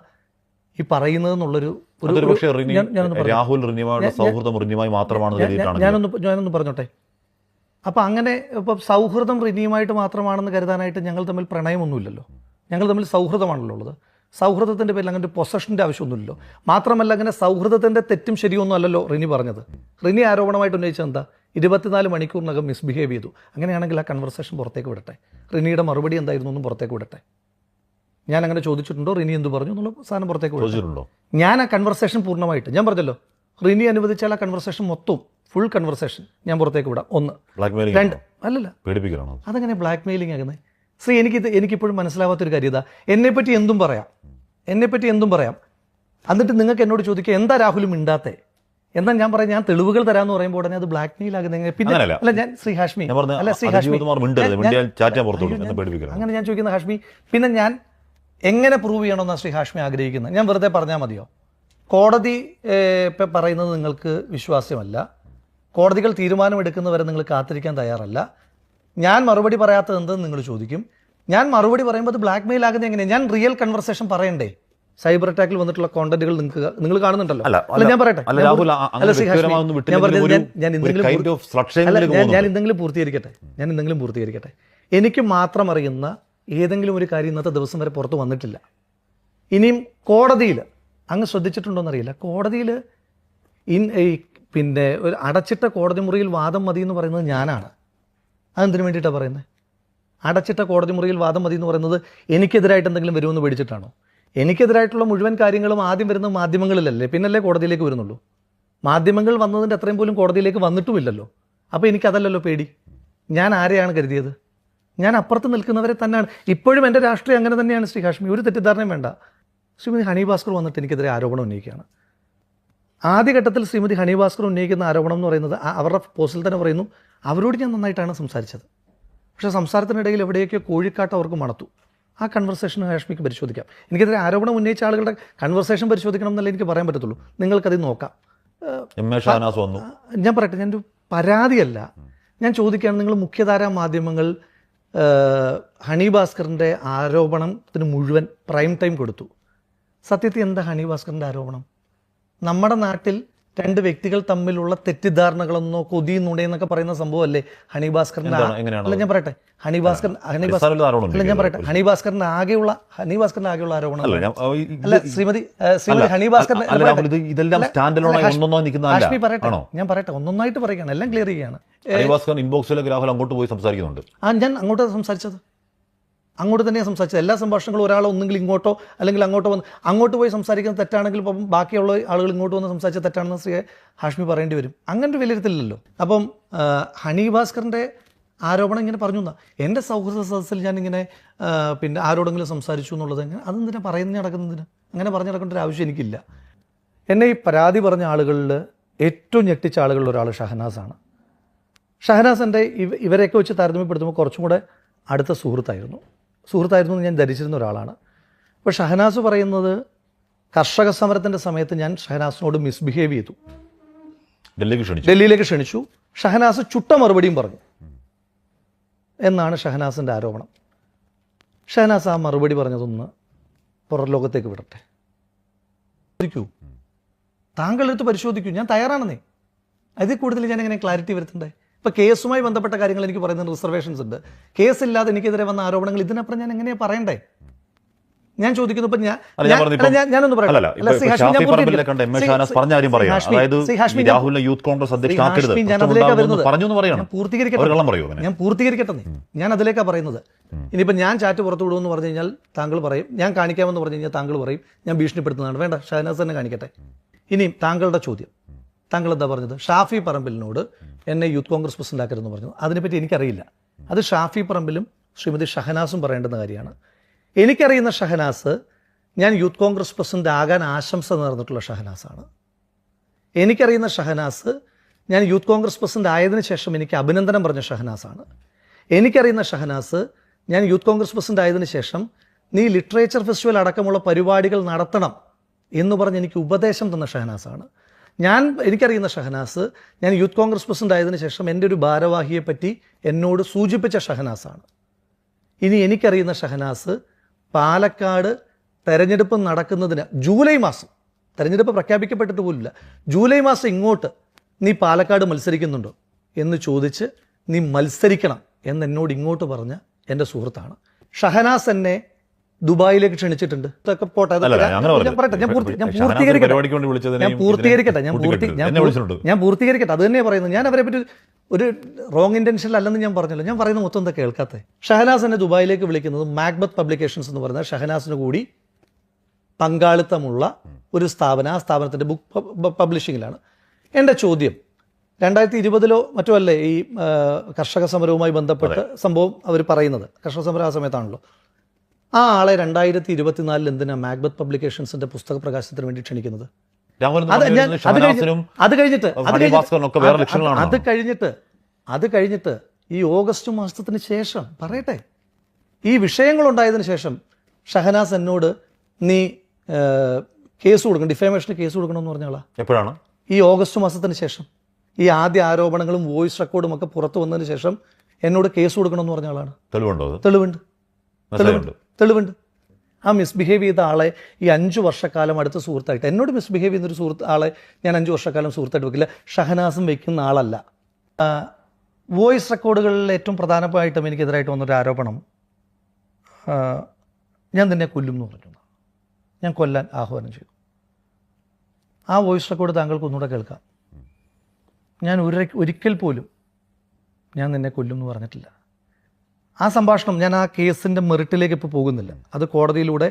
ഈ പറയുന്നത് എന്നുള്ളൊരു ഞാനൊന്ന് പറഞ്ഞോട്ടെ. അപ്പോൾ അങ്ങനെ ഇപ്പോൾ സൗഹൃദം റിനിയുമായിട്ട് മാത്രമാണെന്ന് കരുതാനായിട്ട് ഞങ്ങൾ തമ്മിൽ പ്രണയമൊന്നുമില്ലല്ലോ, ഞങ്ങൾ തമ്മിൽ സൗഹൃദമാണല്ലോ ഉള്ളത്. സൗഹൃദത്തിൻ്റെ പേരിൽ അങ്ങനെ ഒരു പൊസഷൻ്റെ ആവശ്യമൊന്നുമില്ലല്ലോ. മാത്രമല്ല അങ്ങനെ സൗഹൃദത്തിൻ്റെ തെറ്റും ശരിയൊന്നും അല്ലല്ലോ റിനി പറഞ്ഞത്. റിനി ആരോപണമായിട്ട് ഉന്നയിച്ചത് എന്താ? 24 മണിക്കൂറിനകം മിസ്ബിഹേവ് ചെയ്തു. അങ്ങനെയാണെങ്കിൽ ആ കൺവെർസേഷൻ പുറത്തേക്ക് വിടട്ടെ, റിനിയുടെ മറുപടി എന്തായിരുന്നു എന്നും പുറത്തേക്ക് വിടട്ടെ. ഞാൻ അങ്ങനെ ചോദിച്ചിട്ടുണ്ടോ, റിനി എന്ത് പറഞ്ഞു എന്നുള്ള സാധനം പുറത്തേക്ക് വിട്ടിട്ടുണ്ടോ? ഞാൻ ആ കൺവെർസേഷൻ പൂർണ്ണമായിട്ട്, ഞാൻ പറഞ്ഞല്ലോ, റിനി അനുവദിച്ചാൽ ആ കൺവെർസേഷൻ മൊത്തം ഫുൾ കൺവെർസേഷൻ ഞാൻ പുറത്തേക്ക് വിടാം. 1 2 അല്ലല്ല, അതെങ്ങനെ ബ്ലാക്ക് മെയിലിംഗ് ആകുന്നത്? എനിക്കിപ്പോഴും മനസ്സിലാവാത്തൊരു കാര്യം ഇതാ. എന്നെപ്പറ്റി എന്തും പറയാം. എന്നിട്ട് നിങ്ങൾക്ക് എന്നോട് ചോദിക്കുക എന്താ രാഹുലും മിണ്ടാത്തേ? എന്നാൽ ഞാൻ പറയാം ഞാൻ തെളിവുകൾ തരാമെന്ന് പറയുമ്പോൾ ഉടനെ അത് ബ്ലാക്ക് മെയിൽ ആകുന്നത്. പിന്നെ അല്ല, ഞാൻ ശ്രീ ഹാഷ്മി അങ്ങനെ ഞാൻ ചോദിക്കുന്ന ഹാഷ്മി, പിന്നെ ഞാൻ എങ്ങനെ പ്രൂവ് ചെയ്യണമെന്നാണ് ശ്രീ ഹാഷ്മി ആഗ്രഹിക്കുന്നത്? ഞാൻ വെറുതെ പറഞ്ഞാൽ മതിയോ? കോടതി ഇപ്പം പറയുന്നത് നിങ്ങൾക്ക് വിശ്വാസ്യമല്ല, കോടതികൾ തീരുമാനമെടുക്കുന്നവരെ നിങ്ങൾ കാത്തിരിക്കാൻ തയ്യാറല്ല, ഞാൻ മറുപടി പറയാത്തത് എന്തെന്ന് നിങ്ങൾ ചോദിക്കും. ഞാൻ മറുപടി പറയുമ്പോൾ അത് ബ്ലാക്ക് മെയിൽ ആകുന്നത് എങ്ങനെയാണ്? ഞാൻ റിയൽ കൺവെർസേഷൻ പറയണ്ടേ? സൈബർ അറ്റാക്കിൽ വന്നിട്ടുള്ള കോണ്ടന്റുകൾ നിങ്ങൾ കാണുന്നുണ്ടല്ലോ. അല്ല ഞാൻ പറയട്ടെ, ഞാൻ എന്തെങ്കിലും പൂർത്തീകരിക്കട്ടെ. എനിക്ക് മാത്രം അറിയുന്ന ഏതെങ്കിലും ഒരു കാര്യം ഇന്നത്തെ ദിവസം വരെ പുറത്ത് വന്നിട്ടില്ല. ഇനിയും കോടതിയിൽ അങ്ങ് ശ്രദ്ധിച്ചിട്ടുണ്ടോയെന്നറിയില്ല, കോടതിയിൽ പിന്നെ ഒരു അടച്ചിട്ട കോടതി മുറിയിൽ വാദം മതി എന്ന് പറയുന്നത് ഞാനാണ്. അതെന്തിനു വേണ്ടിയിട്ടാണ് പറയുന്നത്? അടച്ചിട്ട കോടതി മുറിയിൽ വാദം മതി എന്ന് പറയുന്നത് എനിക്കെതിരായിട്ട് എന്തെങ്കിലും വരുമെന്ന് പേടിച്ചിട്ടാണോ? എനിക്കെതിരായിട്ടുള്ള മുഴുവൻ കാര്യങ്ങളും ആദ്യം വരുന്നത് മാധ്യമങ്ങളിലല്ലേ, പിന്നല്ലേ കോടതിയിലേക്ക് വരുന്നുള്ളൂ. മാധ്യമങ്ങൾ വന്നതിൻ്റെ അത്രയും പോലും കോടതിയിലേക്ക് വന്നിട്ടുമില്ലല്ലോ. അപ്പോൾ എനിക്കതല്ലല്ലോ പേടി. ഞാൻ ആരെയാണ് കരുതിയത്? ഞാൻ അപ്പുറത്ത് നിൽക്കുന്നവരെ തന്നെയാണ്. ഇപ്പോഴും എൻ്റെ രാഷ്ട്രീയം അങ്ങനെ തന്നെയാണ് ശ്രീ ഹാഷ്മി, ഒരു തെറ്റിദ്ധാരണയും വേണ്ട. ശ്രീമതി ഹണി ഭാസ്കർ വന്നിട്ട് എനിക്കെതിരെ ആരോപണം ഉന്നയിക്കുകയാണ്. ആദ്യഘട്ടത്തിൽ ശ്രീമതി ഹണി ഭാസ്കർ ഉന്നയിക്കുന്ന ആരോപണം എന്ന് പറയുന്നത് അവരുടെ പോസ്റ്റിൽ തന്നെ പറയുന്നു, അവരോട് ഞാൻ നന്നായിട്ടാണ് സംസാരിച്ചത്, പക്ഷേ സംസാരത്തിനിടയിൽ എവിടെയൊക്കെയോ കോഴിക്കാട്ട് അവർക്ക് മണത്തു. ആ കൺവെർസേഷൻ ഹാഷ്മിക്ക് പരിശോധിക്കാം. എനിക്കെതിരെ ആരോപണം ഉന്നയിച്ച ആളുകളുടെ കൺവെർസേഷൻ പരിശോധിക്കണം എന്നല്ല എനിക്ക് പറയാൻ പറ്റത്തുള്ളൂ. നിങ്ങൾക്കത് നോക്കാം. ഞാൻ പറയട്ടെ, ഞാനൊരു പരാതിയല്ല, ഞാൻ ചോദിക്കുകയാണ്. നിങ്ങൾ മുഖ്യധാരാ മാധ്യമങ്ങൾ ഹണി ഭാസ്കറിൻ്റെ ആരോപണത്തിന് മുഴുവൻ പ്രൈം ടൈം കൊടുത്തു. സത്യത്തിൽ എന്താ ഹണി ഭാസ്കറിൻ്റെ ആരോപണം? നമ്മുടെ നാട്ടിൽ രണ്ട് വ്യക്തികൾ തമ്മിലുള്ള തെറ്റിദ്ധാരണകളെന്നോ കൊതി നുണയെന്നൊക്കെ പറയുന്ന സംഭവമല്ലേ ഹണി ഭാസ്കറിന്റെ? അല്ല ഞാൻ പറയട്ടെ, ഹണി ഭാസ്കറിന്റെ ആകെയുള്ള ആരോപണം അല്ല ശ്രീമതി ഹണി ഭാസ്കറിന്റെ. ഞാൻ പറയട്ടെ, ഒന്നൊന്നായിട്ട് പറയുകയാണ്, എല്ലാം ക്ലിയർ ചെയ്യുകയാണ്. അങ്ങോട്ട് പോയി സംസാരിക്കുന്നുണ്ട്. ഞാൻ അങ്ങോട്ട് സംസാരിച്ചത്, അങ്ങോട്ട് തന്നെയാണ് സംസാരിച്ചത്. എല്ലാ സംഭാഷണങ്ങളും ഒരാൾ ഒന്നെങ്കിൽ ഇങ്ങോട്ടോ അല്ലെങ്കിൽ അങ്ങോട്ടോ വന്ന് അങ്ങോട്ട് പോയി സംസാരിക്കുന്നത് തെറ്റാണെങ്കിൽ ഇപ്പം ബാക്കിയുള്ള ആളുകൾ ഇങ്ങോട്ട് വന്ന് സംസാരിച്ചാൽ തെറ്റാണെന്ന് ശ്രീ ഹാഷ്മി പറയേണ്ടി വരും. അങ്ങനെ ഒരു വിലയിരുത്തലില്ലല്ലോ. അപ്പം ഹണി ഭാസ്കറിൻ്റെ ആരോപണം ഇങ്ങനെ പറഞ്ഞു എന്നാ എൻ്റെ സൗഹൃദ സദസ്സിൽ ഞാനിങ്ങനെ പിന്നെ ആരോടെങ്കിലും സംസാരിച്ചു എന്നുള്ളത് അതെന്തിനാ പറയുന്നത് നടക്കുന്നതിന്? അങ്ങനെ പറഞ്ഞു നടക്കേണ്ട ഒരു ആവശ്യം എനിക്കില്ല. എന്നെ ഈ പരാതി പറഞ്ഞ ആളുകളിൽ ഏറ്റവും ഞെട്ടിച്ച ആളുകളിൽ ഒരാൾ ഷഹനാസാണ്. ഷഹനാസ് എൻ്റെ ഇവരെയൊക്കെ വെച്ച് താരതമ്യപ്പെടുത്തുമ്പോൾ കുറച്ചും കൂടെ അടുത്ത സുഹൃത്തായിരുന്നു എന്ന് ഞാൻ ധരിച്ചിരുന്ന ഒരാളാണ്. അപ്പോൾ ഷഹനാസ് പറയുന്നത് കർഷക സമരത്തിൻ്റെ സമയത്ത് ഞാൻ ഷഹനാസിനോട് മിസ്ബിഹേവ് ചെയ്തു, ഡൽഹിയിലേക്ക് ക്ഷണിച്ചു. ഷഹനാസ് ചുട്ട മറുപടിയും പറഞ്ഞു എന്നാണ് ഷഹനാസിൻ്റെ ആരോപണം. ഷഹനാസ് ആ മറുപടി പറഞ്ഞതൊന്ന് പുറം ലോകത്തേക്ക് വിടട്ടെ, താങ്കളെടുത്ത് പരിശോധിക്കൂ, ഞാൻ തയ്യാറാണെന്നേ. അതിൽ കൂടുതൽ ഞാൻ എങ്ങനെ ക്ലാരിറ്റി വരുത്തണ്ടേ? ഇപ്പോൾ കേസുമായി ബന്ധപ്പെട്ട കാര്യങ്ങൾ എനിക്ക് പറയുന്ന റിസർവേഷൻസ് ഉണ്ട്. കേസില്ലാതെ എനിക്കെതിരെ വന്ന ആരോപണങ്ങൾ ഇതിനപ്പുറം ഞാൻ എങ്ങനെയാണ് പറയണ്ടേ? ഞാൻ ചോദിക്കുന്നു. ഇപ്പം ഞാനൊന്ന് പൂർത്തീകരിക്കട്ടെ. ഞാൻ അതിലേക്കാണ് പറയുന്നത്. ഇനിയിപ്പോൾ ഞാൻ ചാറ്റ് പുറത്തു വിടുമെന്ന് പറഞ്ഞു കഴിഞ്ഞാൽ താങ്കൾ പറയും, ഞാൻ കാണിക്കാമെന്ന് പറഞ്ഞു കഴിഞ്ഞാൽ താങ്കൾ പറയും ഞാൻ ഭീഷണിപ്പെടുത്തുന്നതാണ്. വേണ്ട, ഷഹനാസ് തന്നെ കാണിക്കട്ടെ. ഇനിയും താങ്കളുടെ ചോദ്യം, താങ്കൾ എന്താ പറഞ്ഞത്? ഷാഫി പറമ്പിലിനോട് എന്നെ യൂത്ത് കോൺഗ്രസ് പ്രസിഡന്റ് ആക്കരുതെന്ന് പറഞ്ഞു. അതിനെപ്പറ്റി എനിക്കറിയില്ല. അത് ഷാഫി പറമ്പിലും ശ്രീമതി ഷഹനാസും പറയേണ്ടുന്ന കാര്യമാണ്. എനിക്കറിയുന്ന ഷഹനാസ് ഞാൻ യൂത്ത് കോൺഗ്രസ് പ്രസിഡന്റ് ആകാൻ ആശംസ നേർന്നിട്ടുള്ള ഷഹനാസാണ്. എനിക്കറിയുന്ന ഷഹനാസ് ഞാൻ യൂത്ത് കോൺഗ്രസ് പ്രസിഡന്റ് ആയതിനു ശേഷം എനിക്ക് അഭിനന്ദനം പറഞ്ഞ ഷഹനാസാണ്. എനിക്കറിയുന്ന ഷഹനാസ് ഞാൻ യൂത്ത് കോൺഗ്രസ് പ്രസിഡന്റ് ആയതിനു ശേഷം നീ ലിറ്ററേച്ചർ ഫെസ്റ്റിവൽ അടക്കമുള്ള പരിപാടികൾ നടത്തണം എന്ന് പറഞ്ഞ് എനിക്ക് ഉപദേശം തന്ന ഷഹനാസാണ്. എനിക്കറിയുന്ന ഷഹനാസ് ഞാൻ യൂത്ത് കോൺഗ്രസ് പ്രസിഡന്റ് ആയതിനു ശേഷം എൻ്റെ ഒരു ഭാരവാഹിയെ പറ്റി എന്നോട് സൂചിപ്പിച്ച ഷഹനാസാണ്. ഇനി എനിക്കറിയുന്ന ഷഹനാസ് പാലക്കാട് തെരഞ്ഞെടുപ്പ് നടക്കുന്നതിന് ജൂലൈ മാസം, തെരഞ്ഞെടുപ്പ് പ്രഖ്യാപിക്കപ്പെട്ടിട്ട് പോലില്ല, ജൂലൈ മാസം ഇങ്ങോട്ട് നീ പാലക്കാട് മത്സരിക്കുന്നുണ്ടോ എന്ന് ചോദിച്ച് നീ മത്സരിക്കണം എന്നോട് ഇങ്ങോട്ട് പറഞ്ഞ എൻ്റെ സുഹൃത്താണ്. ഷഹനാസ് എന്നെ ദുബായിലേക്ക് ക്ഷണിച്ചിട്ടുണ്ട്. പോട്ടെ, ഞാൻ പൂർത്തീകരിക്കട്ടെ. അത് തന്നെയാണ് പറയുന്നത്. ഞാൻ അവരെ പറ്റി ഒരു റോങ് ഇന്റൻഷൻ അല്ലെന്ന് ഞാൻ പറഞ്ഞല്ലോ. ഞാൻ പറയുന്ന മൊത്തം എന്താ കേൾക്കാത്തത്? ഷഹനാസ് എന്നെ ദുബായിലേക്ക് വിളിക്കുന്നത് മാക്ബത്ത് പബ്ലിക്കേഷൻസ് എന്ന് പറയുന്ന ഷഹനാസിന് കൂടി പങ്കാളിത്തമുള്ള ഒരു സ്ഥാപനം, ആ സ്ഥാപനത്തിൻ്റെ ബുക്ക് പബ്ലിഷിങ്ങിലാണ്. എൻ്റെ ചോദ്യം, 2020 മറ്റോ അല്ലേ ഈ കർഷക സമരവുമായി ബന്ധപ്പെട്ട് സംഭവം അവർ പറയുന്നത്? കർഷക സമരം ആ സമയത്താണല്ലോ. ആ ആളെ 2024 എന്തിനാ മാക്ബത്ത് പബ്ലിക്കേഷൻസിന്റെ പുസ്തക പ്രകാശനത്തിന് വേണ്ടി ക്ഷണിക്കുന്നത്? അത് കഴിഞ്ഞിട്ട് ഈ ഓഗസ്റ്റ് മാസത്തിന് ശേഷം പറയട്ടെ, ഈ വിഷയങ്ങളുണ്ടായതിനു ശേഷം ഷഹനാസ് എന്നോട് നീ കേസ് കൊടുക്കണം, ഡിഫേമേഷന് കേസ് കൊടുക്കണമെന്ന് പറഞ്ഞാളാ. എപ്പോഴാണ്? ഈ ഓഗസ്റ്റ് മാസത്തിന് ശേഷം ഈ ആദ്യ ആരോപണങ്ങളും വോയിസ് റെക്കോർഡും ഒക്കെ പുറത്തു വന്നതിന് ശേഷം എന്നോട് കേസ് കൊടുക്കണമെന്ന് പറഞ്ഞ ആളാണ്. തെളിവുണ്ടോ? അത് തെളിവുണ്ട്, മനസ്സിലായുണ്ട്. തെളിവുണ്ട്. ആ മിസ്ബിഹേവ് ചെയ്ത ആളെ ഈ 5 വർഷക്കാലം അടുത്ത സുഹൃത്തായിട്ട്, എന്നോട് മിസ്ബിഹേവ് ചെയ്യുന്നൊരു ആളെ ഞാൻ 5 വർഷക്കാലം സുഹൃത്തായിട്ട് വെക്കില്ല. ഷഹനാസും വെക്കുന്ന ആളല്ല. വോയിസ് റെക്കോർഡുകളിൽ ഏറ്റവും പ്രധാനമായിട്ടും എനിക്കെതിരായിട്ട് വന്നൊരു ആരോപണം, ഞാൻ നിന്നെ കൊല്ലും എന്ന് പറഞ്ഞു. ഞാൻ കൊല്ലാൻ ആഹ്വാനം ചെയ്തു. ആ വോയിസ് റെക്കോർഡ് താങ്കൾക്ക് ഒന്നുകൂടെ കേൾക്കാം. ഞാൻ ഒരിക്കൽ പോലും ഞാൻ നിന്നെ കൊല്ലും എന്ന് പറഞ്ഞിട്ടില്ല. ആ സംഭാഷണം, ഞാൻ ആ കേസിൻ്റെ മെറിറ്റിലേക്ക് ഇപ്പോൾ പോകുന്നില്ല. അത് കോടതിയിലൂടെ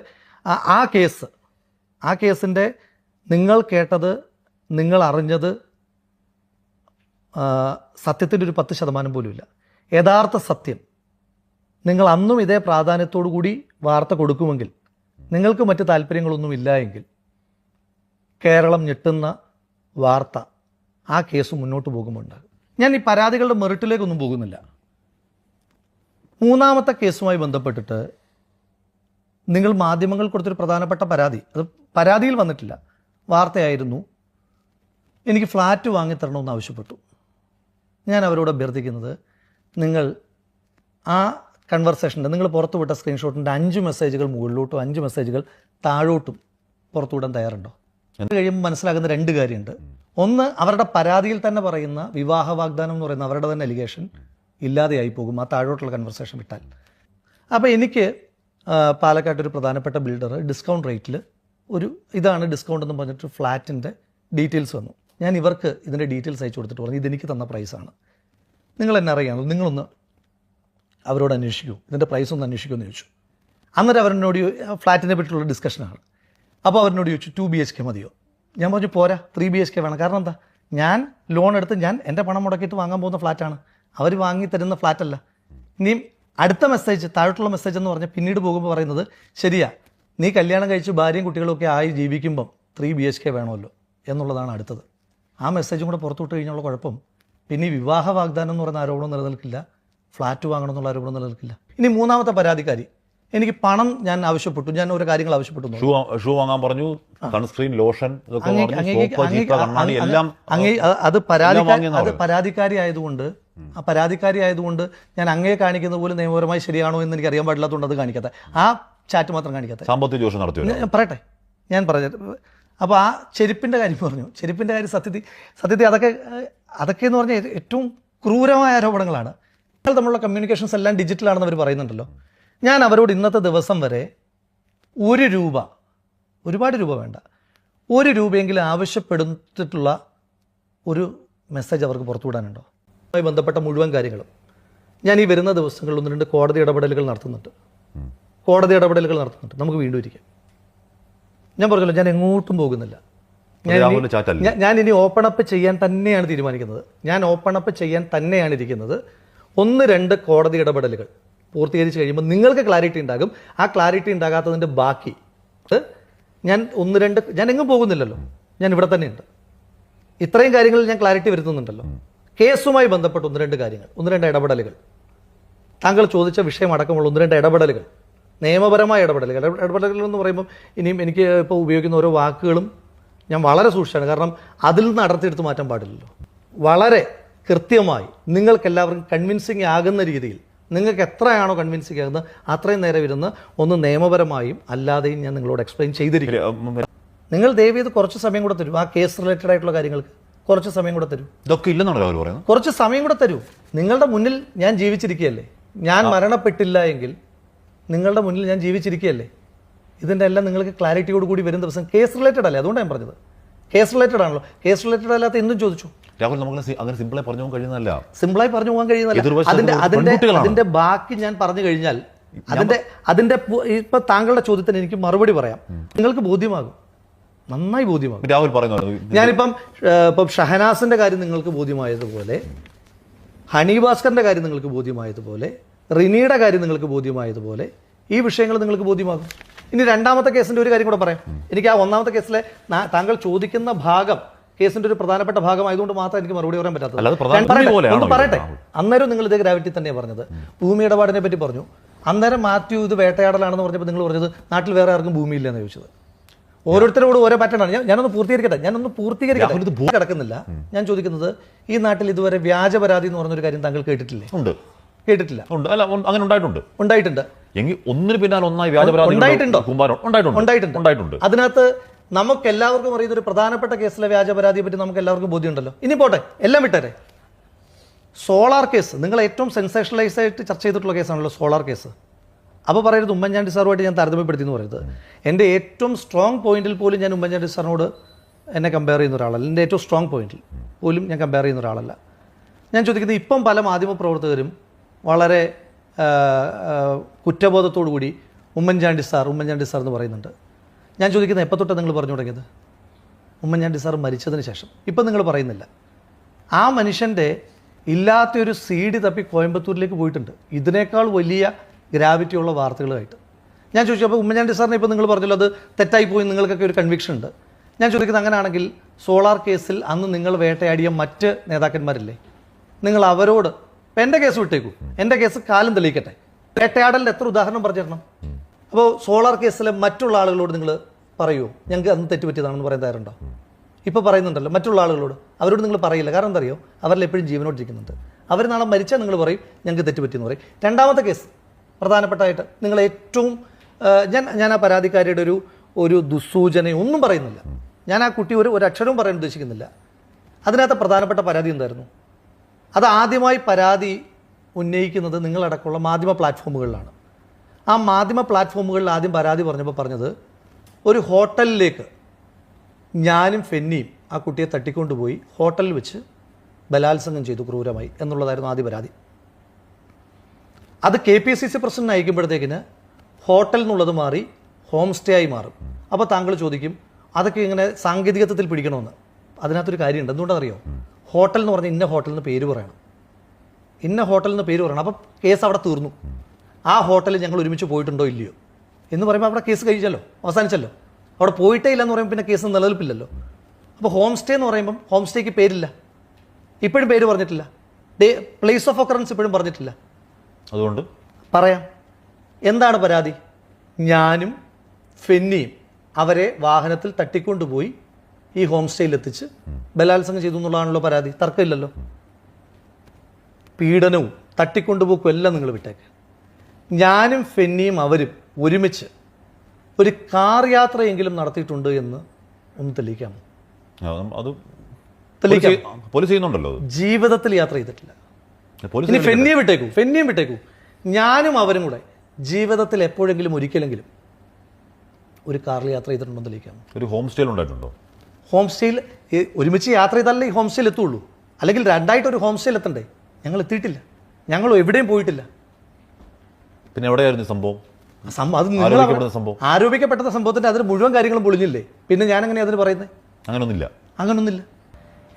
ആ കേസിൻ്റെ നിങ്ങൾ കേട്ടത്, നിങ്ങൾ അറിഞ്ഞത് സത്യത്തിൻ്റെ ഒരു 10% പോലും ഇല്ല. യഥാർത്ഥ സത്യം നിങ്ങൾ അന്നും ഇതേ പ്രാധാന്യത്തോടു കൂടി വാർത്ത കൊടുക്കുമെങ്കിൽ, നിങ്ങൾക്ക് മറ്റ് താല്പര്യങ്ങളൊന്നുമില്ല എങ്കിൽ, കേരളം ഞെട്ടുന്ന വാർത്ത ആ കേസ് മുന്നോട്ട് പോകുമ്പോൾ ഉണ്ടാകും. ഞാൻ ഈ പരാതികളുടെ മെറിറ്റിലേക്കൊന്നും പോകുന്നില്ല. 3ാമത്തെ കേസുമായി ബന്ധപ്പെട്ടിട്ട് നിങ്ങൾ മാധ്യമങ്ങൾ കൊടുത്തൊരു പ്രധാനപ്പെട്ട പരാതി, അത് പരാതിയിൽ വന്നിട്ടില്ല, വാർത്തയായിരുന്നു. എനിക്ക് ഫ്ലാറ്റ് വാങ്ങിത്തരണമെന്ന് ആവശ്യപ്പെട്ടു. ഞാൻ അവരോട് അഭ്യർത്ഥിക്കുന്നത്, നിങ്ങൾ ആ കൺവെർസേഷൻ്റെ, നിങ്ങൾ പുറത്തുവിട്ട സ്ക്രീൻഷോട്ടിൻ്റെ 5 മെസ്സേജുകൾ മുകളിലോട്ടും 5 മെസ്സേജുകൾ താഴോട്ടും പുറത്തുവിടാൻ തയ്യാറുണ്ടോ? അത് കഴിയുമ്പോൾ മനസ്സിലാകുന്ന 2 കാര്യമുണ്ട്. ഒന്ന്, അവരുടെ പരാതിയിൽ തന്നെ പറയുന്ന വിവാഹ വാഗ്ദാനം എന്ന് പറയുന്ന അവരുടെ തന്നെ അലിഗേഷൻ ഇല്ലാതെയായി പോകും ആ താഴോട്ടുള്ള കൺവെർസേഷൻ വിട്ടാൽ. അപ്പോൾ എനിക്ക് പാലക്കാട്ടൊരു പ്രധാനപ്പെട്ട ബിൽഡർ ഡിസ്കൗണ്ട് റേറ്റിൽ ഇതാണ് ഡിസ്കൗണ്ട് എന്ന് പറഞ്ഞിട്ട് ഫ്ലാറ്റിൻ്റെ ഡീറ്റെയിൽസ് വന്നു. ഞാൻ ഇവർക്ക് ഇതിൻ്റെ ഡീറ്റെയിൽസ് അയച്ചു കൊടുത്തിട്ട് പറഞ്ഞു, ഇതെനിക്ക് തന്ന പ്രൈസാണ്, നിങ്ങൾ എന്നെ അറിയാമല്ലോ, നിങ്ങളൊന്ന് അവരോട് അന്വേഷിക്കൂ, ഇതിൻ്റെ പ്രൈസ് ഒന്ന് അന്വേഷിക്കുമെന്ന് ചോദിച്ചു. അന്നേരം അവരെന്നോട് ഫ്ലാറ്റിനെ പറ്റിയുള്ള ഡിസ്കഷനാണ്. അപ്പോൾ അവരെന്നോട് ചോദിച്ചു 2 BHK മതിയോ? ഞാൻ പറഞ്ഞു പോരാ, 3 BHK വേണം. കാരണം എന്താ, ഞാൻ ലോൺ എടുത്ത് ഞാൻ എൻ്റെ പണം മുടക്കിയിട്ട് വാങ്ങാൻ പോകുന്ന ഫ്ലാറ്റാണ്, അവർ വാങ്ങി തരുന്ന ഫ്ലാറ്റല്ല. ഇനിയും അടുത്ത മെസ്സേജ്, താഴോട്ടുള്ള മെസ്സേജ് എന്ന് പറഞ്ഞാൽ പിന്നീട് പോകുമ്പോൾ പറയുന്നത്, ശരിയാ, നീ കല്യാണം കഴിച്ച് ഭാര്യയും കുട്ടികളൊക്കെ ആയി ജീവിക്കുമ്പം 3 BHK വേണമല്ലോ എന്നുള്ളതാണ് അടുത്തത്. ആ മെസ്സേജും കൂടെ പുറത്തുവിട്ട് കഴിഞ്ഞുള്ള കുഴപ്പം, പിന്നെ ഈ വിവാഹ വാഗ്ദാനം എന്ന് പറയുന്ന ആരോപണം നിലനിൽക്കില്ല, ഫ്ലാറ്റ് വാങ്ങണം എന്നുള്ള ആരോപണം നിലനിൽക്കില്ല. ഇനി 3ാമത്തെ പരാതിക്കാരി, എനിക്ക് പണം ഞാൻ ആവശ്യപ്പെട്ടു, ഞാൻ ഓരോ കാര്യങ്ങൾ ആവശ്യപ്പെട്ടു. ഷൂ വാങ്ങാൻ പറഞ്ഞു, സൺസ്ക്രീൻ, ലോഷൻ, അത് പരാതിക്കാരി ആയതുകൊണ്ട്, ആ പരാതിക്കാരി ആയതുകൊണ്ട് ഞാൻ അങ്ങയെ കാണിക്കുന്നത് പോലും നിയമപരമായി ശരിയാണോ എന്ന് എനിക്ക് അറിയാൻ പാടില്ലാത്തതുകൊണ്ട് അത് കാണിക്കാത്ത, ആ ചാറ്റ് മാത്രം കാണിക്കാത്ത. സാമ്പത്തിക ദോഷം നടത്തി ഞാൻ പറയട്ടെ, ഞാൻ പറഞ്ഞത്. അപ്പോൾ ആ ചെരുപ്പിൻ്റെ കാര്യം പറഞ്ഞു. ചെരുപ്പിൻ്റെ കാര്യം സത്യത്തിൽ അതൊക്കെ എന്ന് പറഞ്ഞാൽ ഏറ്റവും ക്രൂരമായ ആരോപണങ്ങളാണ്. നിങ്ങൾ തമ്മിലുള്ള കമ്മ്യൂണിക്കേഷൻസ് എല്ലാം ഡിജിറ്റലാണെന്ന് അവർ പറയുന്നുണ്ടല്ലോ. ഞാൻ അവരോട് ഇന്നത്തെ ദിവസം വരെ 1 രൂപ, ഒരുപാട് രൂപ വേണ്ട, 1 രൂപയെങ്കിലും ആവശ്യപ്പെടുത്തിട്ടുള്ള ഒരു മെസ്സേജ് അവർക്ക് പുറത്തുവിടാനുണ്ടോ? അതുമായി ബന്ധപ്പെട്ട മുഴുവൻ കാര്യങ്ങളും ഞാൻ ഈ വരുന്ന ദിവസങ്ങളിൽ 1-2 കോടതി ഇടപെടലുകൾ നടത്തുന്നുണ്ട്. നമുക്ക് വീണ്ടും ഇരിക്കാം. ഞാൻ പറഞ്ഞല്ലോ, ഞാൻ എങ്ങോട്ടും പോകുന്നില്ല. ഞാൻ ഇനി ഓപ്പൺ അപ്പ് ചെയ്യാൻ തന്നെയാണ് തീരുമാനിക്കുന്നത്. ഞാൻ ഓപ്പൺ അപ്പ് ചെയ്യാൻ തന്നെയാണ് ഇരിക്കുന്നത്. 1-2 കോടതി ഇടപെടലുകൾ പൂർത്തീകരിച്ച് കഴിയുമ്പോൾ നിങ്ങൾക്ക് ക്ലാരിറ്റി ഉണ്ടാകും. ആ ക്ലാരിറ്റി ഉണ്ടാകാത്തതിൻ്റെ ബാക്കി ഞാൻ ഞാൻ എങ്ങും പോകുന്നില്ലല്ലോ, ഞാൻ ഇവിടെ തന്നെയുണ്ട്. ഇത്രയും കാര്യങ്ങളിൽ ഞാൻ ക്ലാരിറ്റി വരുത്തുന്നുണ്ടല്ലോ. കേസുമായി ബന്ധപ്പെട്ട് 1-2 കാര്യങ്ങൾ, 1-2 ഇടപെടലുകൾ, താങ്കൾ ചോദിച്ച വിഷയം അടക്കമുള്ള 1-2 ഇടപെടലുകൾ, നിയമപരമായ ഇടപെടലുകൾ എന്ന് പറയുമ്പോൾ ഇനിയും എനിക്ക് ഇപ്പോൾ ഉപയോഗിക്കുന്ന ഓരോ വാക്കുകളും ഞാൻ വളരെ സൂക്ഷിച്ചാണ്. കാരണം അതിൽ നിന്ന് അടർത്തിയെടുത്ത് മാറ്റാൻ പാടില്ലല്ലോ. വളരെ കൃത്യമായി നിങ്ങൾക്കെല്ലാവർക്കും കൺവിൻസിങ് ആകുന്ന രീതിയിൽ, നിങ്ങൾക്ക് എത്രയാണോ കൺവിൻസിങ് ആകുന്നത് അത്രയും നേരം ഇരുന്ന് ഒന്ന് നിയമപരമായും അല്ലാതെയും ഞാൻ നിങ്ങളോട് എക്സ്പ്ലെയിൻ ചെയ്തിരിക്കും. നിങ്ങൾ ദയവ് ചെയ്ത് കുറച്ച് സമയം കൂടെ തരൂ. ആ കേസ് റിലേറ്റഡ് ആയിട്ടുള്ള കാര്യങ്ങൾക്ക് കുറച്ച് സമയം കൂടെ തരൂ. ഇതൊക്കെ ഇല്ലെന്നാണ് രാഹുൽ പറയുന്നത്. കുറച്ച് സമയം കൂടെ തരൂ. നിങ്ങളുടെ മുന്നിൽ ഞാൻ ജീവിച്ചിരിക്കുകയല്ലേ. ഞാൻ മരണപ്പെട്ടില്ല എങ്കിൽ നിങ്ങളുടെ മുന്നിൽ ഞാൻ ജീവിച്ചിരിക്കുകയല്ലേ. ഇതിൻ്റെ എല്ലാം നിങ്ങൾക്ക് ക്ലാരിറ്റിയോട് കൂടി വരും ദിവസം. കേസ് റിലേറ്റഡ് അല്ലേ, അതുകൊണ്ടാണ് ഞാൻ പറഞ്ഞത്. കേസ് റിലേറ്റഡ് ആണല്ലോ. കേസ് റിലേറ്റഡ് അല്ലാത്ത എന്തും ചോദിച്ചു. രാഹുൽ, നമുക്ക് അങ്ങനെ സിമ്പിളായി പറഞ്ഞു പോകാൻ കഴിയുന്നതല്ല. സിമ്പിളായി പറഞ്ഞു പോകാൻ കഴിയുന്നതല്ല. അതിന്റെ ബാക്കി ഞാൻ പറഞ്ഞു കഴിഞ്ഞാൽ അതിന്റെ ഇപ്പൊ താങ്കളുടെ ചോദ്യത്തിന് എനിക്ക് മറുപടി പറയാം. നിങ്ങൾക്ക് ബോധ്യമാകും, നന്നായി ബോധ്യമാകും. രാഹുൽ പറയുന്നത് ഞാനിപ്പം ഷഹനാസിന്റെ കാര്യം നിങ്ങൾക്ക് ബോധ്യമായതുപോലെ, ഹണി ഭാസ്കറിന്റെ കാര്യം നിങ്ങൾക്ക് ബോധ്യമായതുപോലെ, റിനിയുടെ കാര്യം നിങ്ങൾക്ക് ബോധ്യമായതുപോലെ ഈ വിഷയങ്ങൾ നിങ്ങൾക്ക് ബോധ്യമാകും. ഇനി 2ാമത്തെ കേസിന്റെ ഒരു കാര്യം കൂടെ പറയാം. എനിക്ക് ആ 1ാമത്തെ കേസിലെ താങ്കൾ ചോദിക്കുന്ന ഭാഗം കേസിന്റെ ഒരു പ്രധാനപ്പെട്ട ഭാഗമായതുകൊണ്ട് മാത്രം എനിക്ക് മറുപടി പറയാൻ പറ്റാത്തത്. പറയട്ടെ, അന്നേരം നിങ്ങൾ ഇതേ ഗ്രാവിറ്റി തന്നെയാണ് പറഞ്ഞത്. ഭൂമി ഇടപാടിനെ പറ്റി പറഞ്ഞു. അന്നേരം മാത്യു ഇത് വേട്ടയാടലാണെന്ന് പറഞ്ഞപ്പോൾ നിങ്ങൾ പറഞ്ഞത് നാട്ടിൽ വേറെ ആർക്കും ഭൂമിയില്ലെന്ന് ചോദിച്ചത്. ഓരോരുത്തരോട് ഓരോ പാറ്റേൺ ആണ്. ഞാനൊന്ന് പൂർത്തീകരിക്കട്ടെ രാഹുൽ, ഇത് കിടക്കുന്നില്ല. ഞാൻ ചോദിക്കുന്നത്, ഈ നാട്ടിൽ ഇതുവരെ വ്യാജ പരാതി എന്ന് പറഞ്ഞൊരു കാര്യം താങ്കൾ കേട്ടിട്ടില്ലേ? ഉണ്ട്, കേട്ടിട്ടില്ല. ഉണ്ട്. അല്ല, അങ്ങനെ ഉണ്ടായിട്ടുണ്ട്. എങ്കിൽ ഒന്നിന് പിന്നാലെ ഒന്നായി വ്യാജ പരാതി ഉണ്ടായിട്ടുണ്ടോ? ഉണ്ടായിട്ടുണ്ട്. അതിനകത്ത് നമുക്ക് എല്ലാവർക്കും അറിയുന്ന ഒരു പ്രധാനപ്പെട്ട കേസിലെ വ്യാജ പരാതിയെ പറ്റി നമുക്ക് എല്ലാവർക്കും ബോധ്യമുണ്ടല്ലോ. ഇനി പോട്ടെ, എല്ലാം വിട്ടേരെ. സോളാർ കേസ് നിങ്ങൾ ഏറ്റവും സെൻസേഷണലൈസ് ആയിട്ട് ചർച്ച ചെയ്തിട്ടുള്ള കേസാണല്ലോ സോളാർ കേസ്. അപ്പോൾ പറയരുത് ഉമ്മൻചാണ്ടി സാറുമായിട്ട് ഞാൻ താരതമ്യപ്പെടുത്തി എന്ന് പറയുന്നത്. എൻ്റെ ഏറ്റവും സ്ട്രോങ് പോയിന്റിൽ പോലും ഞാൻ ഉമ്മൻചാണ്ടി സാറിനോട് എന്നെ കമ്പയർ ചെയ്യുന്ന ഒരാളല്ല. എൻ്റെ ഏറ്റവും സ്ട്രോങ് പോയിന്റിൽ പോലും ഞാൻ കമ്പയർ ചെയ്യുന്ന ഒരാളല്ല. ഞാൻ ചോദിക്കുന്നത്, ഇപ്പം പല മാധ്യമപ്രവർത്തകരും വളരെ കുറ്റബോധത്തോടു കൂടി ഉമ്മൻചാണ്ടി സാർ എന്ന് പറയുന്നുണ്ട്. ഞാൻ ചോദിക്കുന്നത്, എപ്പോൾ തൊട്ടാണ് നിങ്ങൾ പറഞ്ഞു തുടങ്ങിയത്? ഉമ്മൻചാണ്ടി സാർ മരിച്ചതിന് ശേഷം. ഇപ്പം നിങ്ങൾ പറയുന്നില്ല. ആ മനുഷ്യൻ്റെ ഇല്ലാത്തൊരു CD തപ്പി കോയമ്പത്തൂരിലേക്ക് പോയിട്ടുണ്ട്, ഇതിനേക്കാൾ വലിയ ഗ്രാവിറ്റിയുള്ള വാർത്തകളുമായിട്ട്. ഞാൻ ചോദിച്ചു, അപ്പോൾ ഉമ്മൻചാണ്ടി സാറിനെ ഇപ്പോൾ നിങ്ങൾ പറഞ്ഞല്ലോ അത് തെറ്റായി പോയി, നിങ്ങൾക്കൊക്കെ ഒരു കൺവിക്ഷൻ ഉണ്ട്. ഞാൻ ചോദിക്കുന്നത്, അങ്ങനെയാണെങ്കിൽ സോളാർ കേസിൽ അന്ന് നിങ്ങൾ വേട്ടയാടിയ മറ്റ് നേതാക്കന്മാരില്ലേ, നിങ്ങൾ അവരോട്, ഇപ്പം എൻ്റെ കേസ് വിട്ടേക്കൂ, എൻ്റെ കേസ് കാലം തെളിയിക്കട്ടെ, വേട്ടയാടലിൻ്റെ എത്ര ഉദാഹരണം പറഞ്ഞു തരണം. അപ്പോൾ സോളാർ കേസിലെ മറ്റുള്ള ആളുകളോട് നിങ്ങൾ പറയുമോ ഞങ്ങൾക്ക് അന്ന് തെറ്റുപറ്റിയതാണെന്ന് പറയാൻ തയ്യാറുണ്ടോ? ഇപ്പോൾ പറയുന്നുണ്ടല്ലോ മറ്റുള്ള ആളുകളോട്, അവരോട് നിങ്ങൾ പറയില്ല. കാരണം എന്താ അറിയോ, അവരിൽ എപ്പോഴും ജീവനോട്ടിരിക്കുന്നുണ്ട്. അവർ നാളെ മരിച്ചാൽ നിങ്ങൾ പറയും ഞങ്ങൾക്ക് തെറ്റുപറ്റിയെന്ന് പറയും. രണ്ടാമത്തെ കേസ് പ്രധാനപ്പെട്ടായിട്ട് നിങ്ങൾ ഏറ്റവും ഞാൻ ആ പരാതിക്കാരിയുടെ ഒരു ദുസ്സൂചനയും ഒന്നും പറയുന്നില്ല. ഞാൻ ആ കുട്ടി ഒരു അക്ഷരവും പറയാൻ ഉദ്ദേശിക്കുന്നില്ല. അതിനകത്ത് പ്രധാനപ്പെട്ട പരാതി എന്തായിരുന്നു? അത് ആദ്യമായി പരാതി ഉന്നയിക്കുന്നത് നിങ്ങളടക്കമുള്ള മാധ്യമ പ്ലാറ്റ്ഫോമുകളിലാണ്. ആ മാധ്യമ പ്ലാറ്റ്ഫോമുകളിൽ ആദ്യം പരാതി പറഞ്ഞത് ഒരു ഹോട്ടലിലേക്ക് ഞാനും ഫെന്നിയും ആ കുട്ടിയെ തട്ടിക്കൊണ്ടുപോയി ഹോട്ടലിൽ വെച്ച് ബലാത്സംഗം ചെയ്തു ക്രൂരമായി എന്നുള്ളതായിരുന്നു ആദ്യ പരാതി. അത് KPCC പ്രസിഡന്റ് അയക്കുമ്പോഴത്തേക്കിന് ഹോട്ടൽ എന്നുള്ളത് മാറി ഹോം സ്റ്റേ ആയി മാറും. അപ്പോൾ താങ്കൾ ചോദിക്കും അതൊക്കെ ഇങ്ങനെ സാങ്കേതികത്വത്തിൽ പിടിക്കണമെന്ന്. അതിനകത്തൊരു കാര്യമുണ്ട്. എന്തുകൊണ്ടാണെന്നറിയോ, ഹോട്ടൽ എന്ന് പറഞ്ഞാൽ ഇന്ന ഹോട്ടലിൽ നിന്ന് പേര് പറയണം, അപ്പോൾ കേസ് അവിടെ തീർന്നു. ആ ഹോട്ടലിൽ ഞങ്ങൾ ഒരുമിച്ച് പോയിട്ടുണ്ടോ ഇല്ലയോ എന്ന് പറയുമ്പോൾ അവിടെ കേസ് കഴിച്ചല്ലോ, അവസാനിച്ചല്ലോ. അവിടെ പോയിട്ടേ ഇല്ലെന്ന് പറയുമ്പോൾ പിന്നെ കേസ് നിലനിൽപ്പില്ലല്ലോ. അപ്പോൾ ഹോം സ്റ്റേ എന്ന് പറയുമ്പം ഹോം സ്റ്റേക്ക് പേരില്ല, ഇപ്പോഴും പേര് പറഞ്ഞിട്ടില്ല, പ്ലേസ് ഓഫ് ഒക്കറൻസ് ഇപ്പോഴും പറഞ്ഞിട്ടില്ല. അതുകൊണ്ട് പറയാം, എന്താണ് പരാതി? ഞാനും ഫെന്നിയും അവരെ വാഹനത്തിൽ തട്ടിക്കൊണ്ടുപോയി ഈ ഹോം സ്റ്റേയിൽ എത്തിച്ച് ബലാത്സംഗം ചെയ്തു എന്നുള്ളതാണല്ലോ പരാതി. തർക്കമില്ലല്ലോ. പീഡനവും തട്ടിക്കൊണ്ടുപോക്കും എല്ലാം നിങ്ങൾ വിട്ടേക്ക്. ഞാനും ഫെന്നിയും അവരും ഒരുമിച്ച് ഒരു കാർ യാത്രയെങ്കിലും നടത്തിയിട്ടുണ്ട് എന്ന് ഒന്ന് തെളിയിക്കാമോ? അത് തെളിയിക്കാം. പോലീസ് ചെയ്യുന്നുണ്ടല്ലോ. ജീവിതത്തിൽ യാത്ര ചെയ്തിട്ടില്ല. ഇനി ഫെന്നിയും വിട്ടേക്കൂ, ഞാനും അവരും കൂടെ ജീവിതത്തിൽ എപ്പോഴെങ്കിലും ഒരിക്കലെങ്കിലും ഒരു കാറിൽ യാത്ര ചെയ്തിട്ടുണ്ടോ തെളിയിക്കാമോ? ഒരു ഹോം സ്റ്റേയിൽ ഉണ്ടായിട്ടുണ്ടോ? ഹോം സ്റ്റേയിൽ ഒരുമിച്ച് യാത്ര ചെയ്താലേ ഈ ഹോം സ്റ്റേയിൽ എത്തുള്ളൂ. അല്ലെങ്കിൽ രണ്ടായിട്ടൊരു ഹോം സ്റ്റേയിൽ എത്തണ്ടേ? ഞങ്ങൾ എത്തിയിട്ടില്ല, ഞങ്ങൾ എവിടെയും പോയിട്ടില്ല. പിന്നെ എവിടെയായിരുന്നു സംഭവം? അത് ആരോപിക്കപ്പെട്ട സംഭവത്തിന്റെ അതിന് മുഴുവൻ കാര്യങ്ങളും പൊളിഞ്ഞില്ലേ? പിന്നെ ഞാൻ എങ്ങനെ അതിന് പറയുന്നത്? അങ്ങനൊന്നില്ല.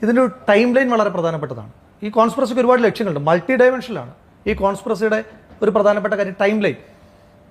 ഇതിൻ്റെ ഒരു ടൈം ലൈൻ വളരെ പ്രധാനപ്പെട്ടതാണ്. ഈ കോൺസ്പിറസിക്ക് ഒരുപാട് ലക്ഷ്യങ്ങളുണ്ട്, മൾട്ടി ഡയമെൻഷനിലാണ്. ഈ കോൺസ്പിറസിയുടെ ഒരു പ്രധാനപ്പെട്ട കാര്യം ടൈം ലൈൻ.